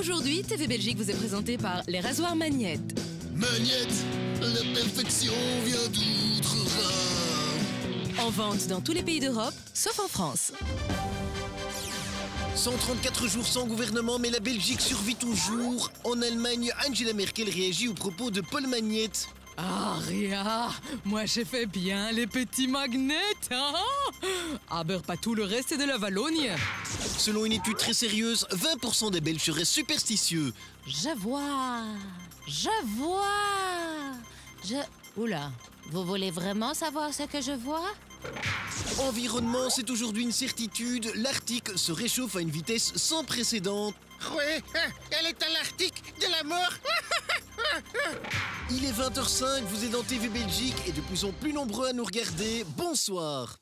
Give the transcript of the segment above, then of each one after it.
Aujourd'hui, TV Belgique vous est présenté par les rasoirs Magnette. Magnette, la perfection vient d'outre-Rhin. En vente dans tous les pays d'Europe, sauf en France. 134 jours sans gouvernement, mais la Belgique survit toujours. En Allemagne, Angela Merkel réagit aux propos de Paul Magnette. Ah, Ria, moi j'ai fait bien les petits magnettes, hein? Ah, ben pas tout le reste de la Wallonie. Selon une étude très sérieuse, 20% des Belges seraient superstitieux. Je vois. Oula, vous voulez vraiment savoir ce que je vois? Environnement, c'est aujourd'hui une certitude. L'Arctique se réchauffe à une vitesse sans précédent. Oui, elle est à l'Arctique de la mort. Il est 20h05, vous êtes dans TV Belgique et de plus en plus nombreux à nous regarder. Bonsoir.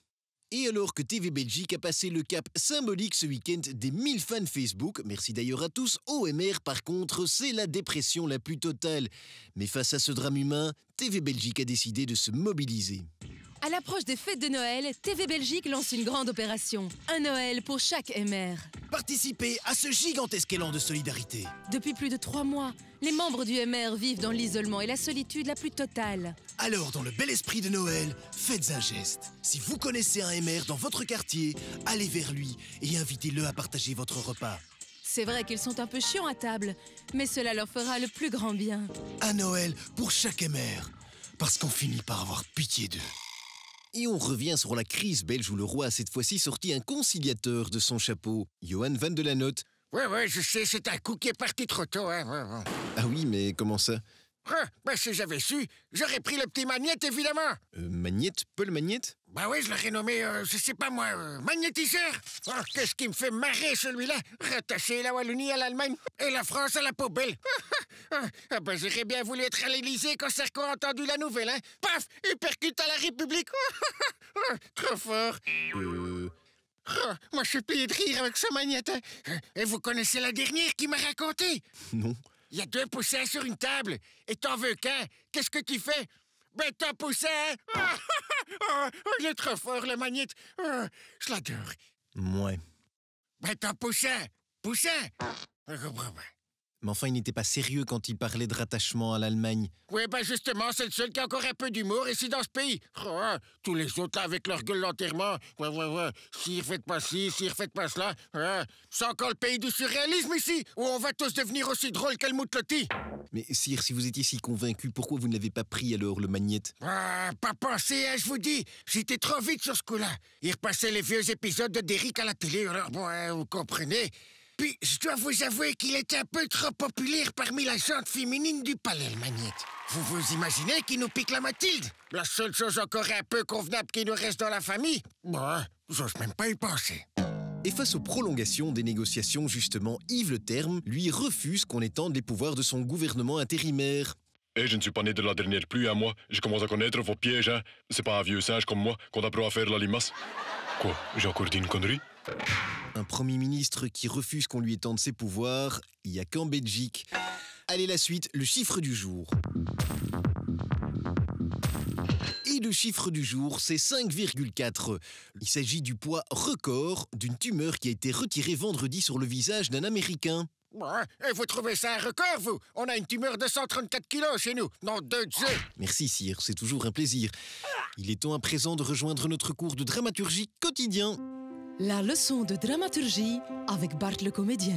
Et alors que TV Belgique a passé le cap symbolique ce week-end des 1000 fans Facebook, merci d'ailleurs à tous, OMR par contre, c'est la dépression la plus totale. Mais face à ce drame humain, TV Belgique a décidé de se mobiliser. À l'approche des fêtes de Noël, TV Belgique lance une grande opération. Un Noël pour chaque MR. Participez à ce gigantesque élan de solidarité. Depuis plus de 3 mois, les membres du MR vivent dans l'isolement et la solitude la plus totale. Alors, dans le bel esprit de Noël, faites un geste. Si vous connaissez un MR dans votre quartier, allez vers lui et invitez-le à partager votre repas. C'est vrai qu'ils sont un peu chiants à table, mais cela leur fera le plus grand bien. Un Noël pour chaque MR, parce qu'on finit par avoir pitié d'eux. Et on revient sur la crise belge où le roi a cette fois-ci sorti un conciliateur de son chapeau, Johan van de la Notte. Ouais, je sais, c'est un coup qui est parti trop tôt. Hein. Ah oui, mais comment ça? Si j'avais su, j'aurais pris le petit Magnette, évidemment. Magnette? Paul Magnette? Bah oui, je l'aurais nommé, je sais pas moi, magnétiseur. Qu'est-ce qui me fait marrer, celui-là? Rattacher la Wallonie à l'Allemagne et la France à la poubelle. J'aurais bien voulu être à l'Élysée quand Sarko a entendu la nouvelle, hein. Paf, il percute à la République. Trop fort. Moi, je suis plié de rire avec ce Magnette. Hein. Et vous connaissez la dernière qui m'a raconté? Non. Il y a 2 poussins sur une table, et t'en veux qu'un. Qu'est-ce que tu fais? Ben, t'en poussin! Il est trop fort, le Magnette. Je l'adore. Ouais. Ben, t'en poussin! Poussin! Mais enfin, il n'était pas sérieux quand il parlait de rattachement à l'Allemagne. Oui, ben justement, c'est le seul qui a encore un peu d'humour ici dans ce pays. Tous les autres, là, avec leur gueule d'enterrement. Ouais. Si, faites pas ci, si, faites pas cela. C'est encore le pays du surréalisme ici, où on va tous devenir aussi drôles qu'Helmut Lotti. Mais sire, si vous étiez si convaincu, pourquoi vous ne l'avez pas pris alors, le Magnette? Pas pensé, hein, je vous dis. J'étais trop vite sur ce coup-là. Il repassait les vieux épisodes de Derrick à la télé, alors vous comprenez. Puis, je dois vous avouer qu'il était un peu trop populaire parmi la gente féminine du palais, le Magnette. Vous vous imaginez qu'il nous pique la Mathilde? La seule chose encore un peu convenable qui nous reste dans la famille? J'ose même pas y penser. Et face aux prolongations des négociations, justement, Yves Le Terme, lui, refuse qu'on étende les pouvoirs de son gouvernement intérimaire. Je ne suis pas né de la dernière pluie, hein, moi. Je commence à connaître vos pièges, hein. C'est pas un vieux singe comme moi qu'on apprend à faire la limace. Quoi? J'ai encore dit une connerie? Un Premier ministre qui refuse qu'on lui étende ses pouvoirs, il n'y a qu'en Belgique. Allez, la suite, le chiffre du jour. Et le chiffre du jour, c'est 5,4. Il s'agit du poids record d'une tumeur qui a été retirée vendredi sur le visage d'un Américain. Et vous trouvez ça un record, vous? On a une tumeur de 134 kilos chez nous. Non, de Dieu. Merci, sire, c'est toujours un plaisir. Il est temps à présent de rejoindre notre cours de dramaturgie quotidien. La leçon de dramaturgie avec Bart le comédien.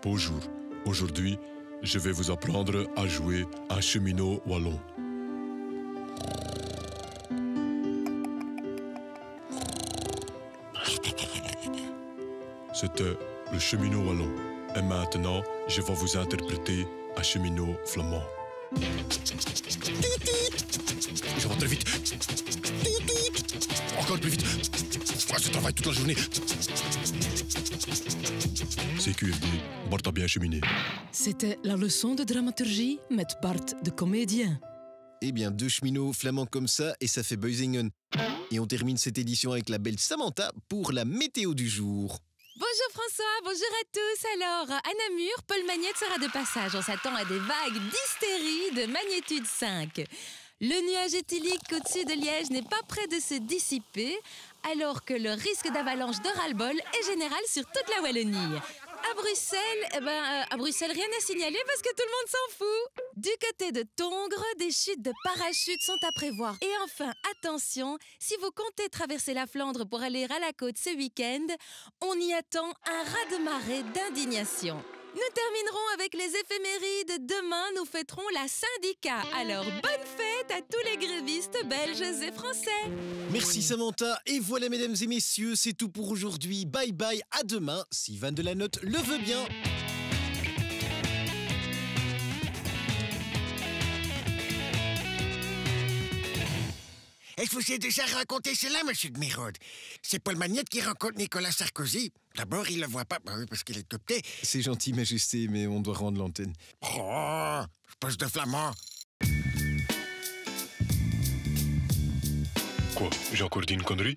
Bonjour. Aujourd'hui, je vais vous apprendre à jouer un cheminot wallon. C'était le cheminot wallon. Et maintenant, je vais vous interpréter un cheminot flamand. Je rentre vite. Encore plus vite. Je travaille toute la journée. CQFD, Bart a bien cheminé. C'était la leçon de dramaturgie met Bart de comédien. Eh bien, 2 cheminots flamands comme ça, et ça fait Beuzingen. Et on termine cette édition avec la belle Samantha pour la météo du jour. Bonjour François, bonjour à tous. Alors, à Namur, Paul Magnette sera de passage. On s'attend à des vagues d'hystérie de magnitude 5. Le nuage éthylique au-dessus de Liège n'est pas près de se dissiper, alors que le risque d'avalanche de ras-le-bol est général sur toute la Wallonie. À Bruxelles, rien à signaler parce que tout le monde s'en fout. Du côté de Tongres, des chutes de parachutes sont à prévoir. Et enfin, attention, si vous comptez traverser la Flandre pour aller à la côte ce week-end, on y attend un raz-de-marée d'indignation. Nous terminerons avec les éphémérides. Demain, nous fêterons la syndicat. Alors, bonne fête à tous les grévistes belges et français. Merci Samantha. Et voilà, mesdames et messieurs, c'est tout pour aujourd'hui. Bye bye, à demain, si Van de la Note le veut bien. Et je vous ai déjà raconté cela, monsieur de Mérode. C'est Paul Magnette qui rencontre Nicolas Sarkozy. D'abord, il le voit pas, oui, parce qu'il est copté. C'est gentil, Majesté, mais on doit rendre l'antenne. Oh, je passe de flamand. Quoi? J'ai encore dit une connerie?